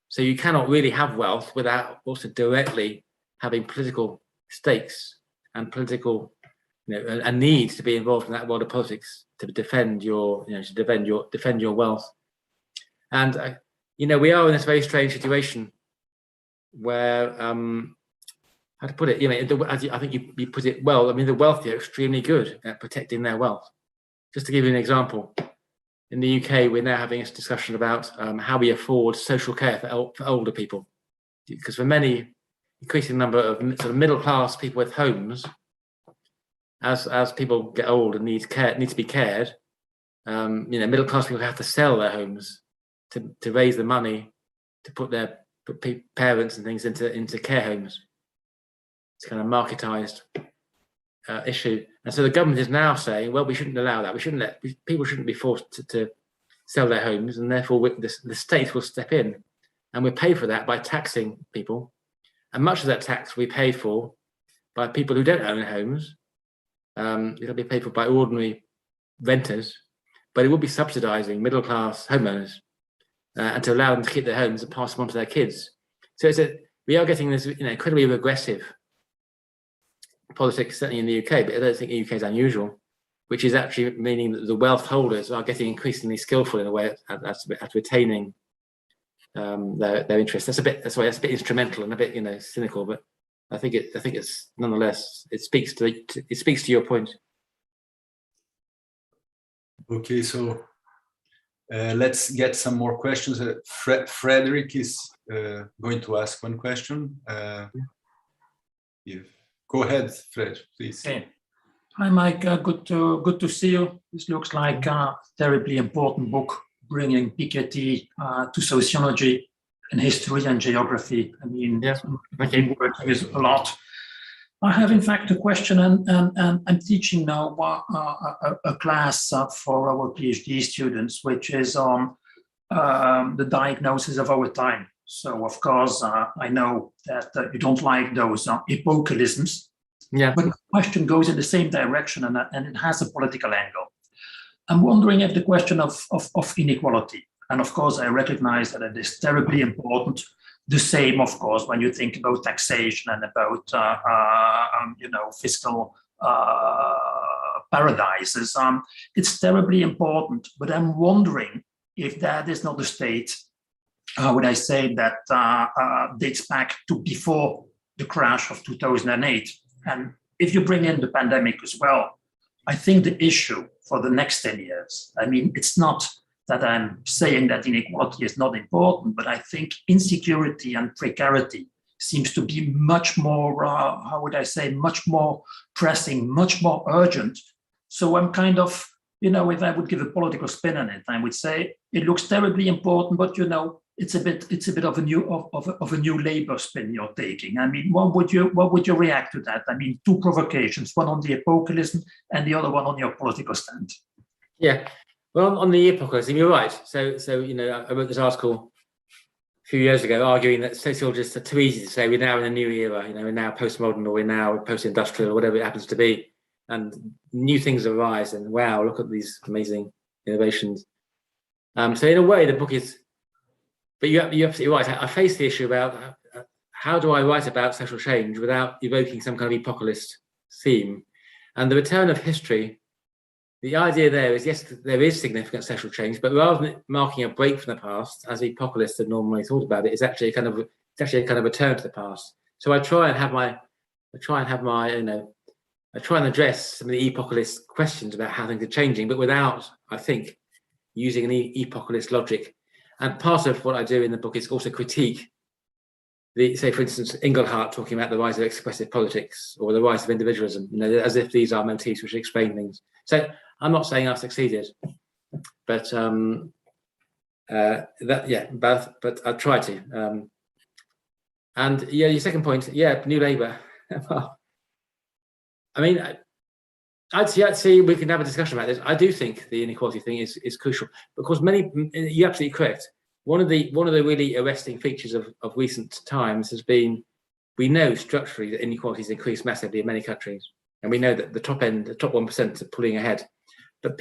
So you cannot really have wealth without also directly having political stakes and political, you know, a need to be involved in that world of politics to defend your, you know, to defend your wealth. And you know, we are in this very strange situation where, how to put it, you know, as I think you put it well. I mean, the wealthy are extremely good at protecting their wealth. Just to give you an example, in the UK, we're now having this discussion about how we afford social care for older people, because for many, increasing number of sort of middle class people with homes, as people get old and need to be cared, you know, middle class people have to sell their homes to raise the money to put parents and things into care homes. It's kind of marketized issue, and so the government is now saying, well, we shouldn't allow that. People shouldn't be forced to sell their homes, and therefore the state will step in, and we pay for that by taxing people. And much of that tax we pay for by people who don't own homes. It'll be paid for by ordinary renters, but it will be subsidising middle class homeowners and to allow them to keep their homes and pass them on to their kids. So we are getting this, you know, incredibly regressive politics, certainly in the UK, but I don't think the UK is unusual, which is actually meaning that the wealth holders are getting increasingly skillful in a way at retaining their interests. That's a bit instrumental and a bit, you know, cynical, but I think it's nonetheless, it speaks to your point. Okay, so let's get some more questions. Frederick is going to ask one question. Go ahead, Fred, please. Okay. Hi, Mike. Good to see you. This looks like a terribly important book, bringing Piketty to sociology and history and geography. I mean, yeah, I've been working with a lot I have, in fact, a question, and I'm teaching now a class for our PhD students, which is on the diagnosis of our time. So, of course, I know that you don't like those epochalisms, Yeah. but the question goes in the same direction, and it has a political angle. I'm wondering if the question of inequality, and of course, I recognize that it is terribly important. The same, of course, when you think about taxation and about fiscal paradises. It's terribly important, but I'm wondering if that is not a state, how would I say, that dates back to before the crash of 2008. And if you bring in the pandemic as well, I think the issue for the next 10 years, I mean, it's not that I'm saying that inequality is not important, but I think insecurity and precarity seems to be much more, how would I say, much more pressing, much more urgent. So I'm kind of, if I would give a political spin on it, I would say it looks terribly important, but it's a bit of a new labor spin you're taking. I mean, what would you react to that? I mean, two provocations, one on the epochalism and the other one on your political stand. Yeah. Well, on the epochalism, you're right. So I wrote this article a few years ago arguing that sociologists are too easy to say we're now in a new era, we're now postmodern, or we're now post-industrial, or whatever it happens to be, and new things arise, and wow, look at these amazing innovations. So in a way, the book is, but you're absolutely right. I face the issue about how do I write about social change without evoking some kind of epochalist theme, and the return of history. The idea there is, yes, there is significant social change, but rather than marking a break from the past, as epochalists have normally thought about it, it's actually a kind of return to the past. So I try and address some of the epochalist questions about how things are changing, but without, I think, using an epochalist logic. And part of what I do in the book is also critique say, for instance, Engelhardt talking about the rise of expressive politics or the rise of individualism, as if these are motifs which explain things. So I'm not saying I've succeeded, but but I've tried to. And yeah, your second point, New Labour. Well, I mean, I'd see we can have a discussion about this. I do think the inequality thing is crucial because you're absolutely correct. One of the really arresting features of recent times has been, we know structurally that inequalities increased massively in many countries, and we know that the top 1% are pulling ahead. But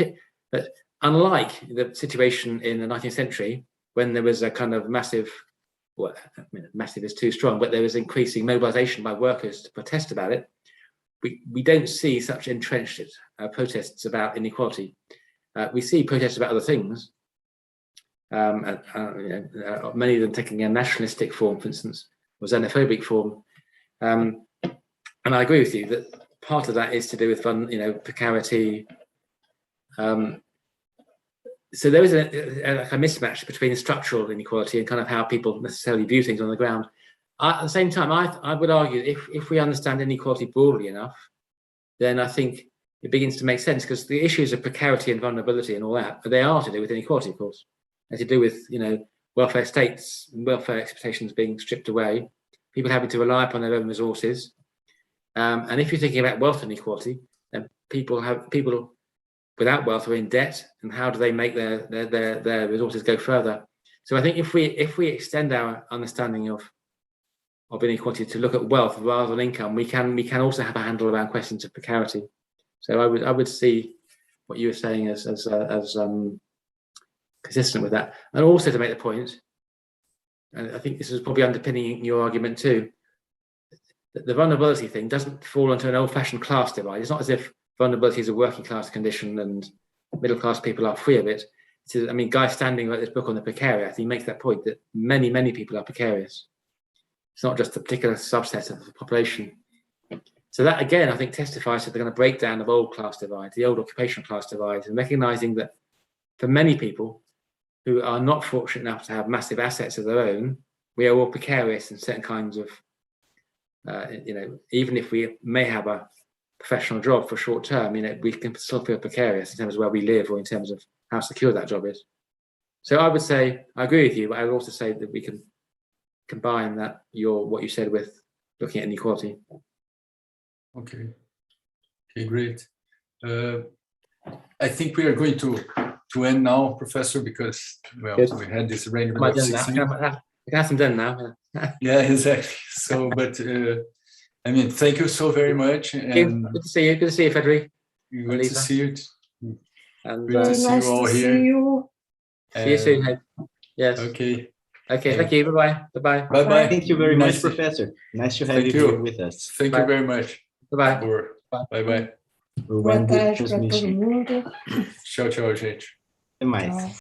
unlike the situation in the 19th century, when there was a kind of massive, well, massive is too strong, but there was increasing mobilization by workers to protest about it, we don't see such entrenched protests about inequality. We see protests about other things, many of them taking a nationalistic form, for instance, or xenophobic form. And I agree with you that part of that is to do with precarity. So there is a mismatch between structural inequality and kind of how people necessarily view things on the ground. At the same time, I would argue if we understand inequality broadly enough, then I think it begins to make sense, because the issues of precarity and vulnerability and all that, they are to do with inequality, of course. They're to do with welfare states and welfare expectations being stripped away, people having to rely upon their own resources. And if you're thinking about wealth inequality, then people without wealth are in debt, and how do they make their resources go further? So I think if we extend our understanding of inequality to look at wealth rather than income, we can also have a handle around questions of precarity. So I would see what you were saying as consistent with that, and also to make the point, and I think this is probably underpinning your argument too, that the vulnerability thing doesn't fall into an old-fashioned class divide. It's not as if vulnerability is a working class condition and middle class people are free of it. Guy Standing wrote this book on the precariat. He makes that point that many people are precarious. It's not just a particular subset of the population. So that, again, I think testifies to the kind of breakdown of old class divides, the old occupational class divides, and recognizing that for many people who are not fortunate enough to have massive assets of their own, we are all precarious in certain kinds of, even if we may have a professional job for short term, we can still feel precarious in terms of where we live or in terms of how secure that job is. So I would say, I agree with you, but I would also say that we can combine what you said with looking at inequality. Okay. Okay, great. I think we are going to end now, Professor, because, well, Good. we had this arrangement Am I of done 6 now? minutes. I can have some done now. Yeah, exactly. So, but I mean, thank you so very much, and Good to see you. Good to see you, Frederic. good to see you. And Good to see Nice you all to see here. you. see you soon. Yes. Okay. Okay. Thank you. Bye-bye. Bye-bye. Bye bye. Thank you very much, Nice. Professor. Nice to have Thank you you. here with us. Thank Bye. you very much. Bye-bye. Bye bye. We'll Boa end the tarde para todo transmission. mundo. Tchau, tchau, gente. Até mais. Tchau.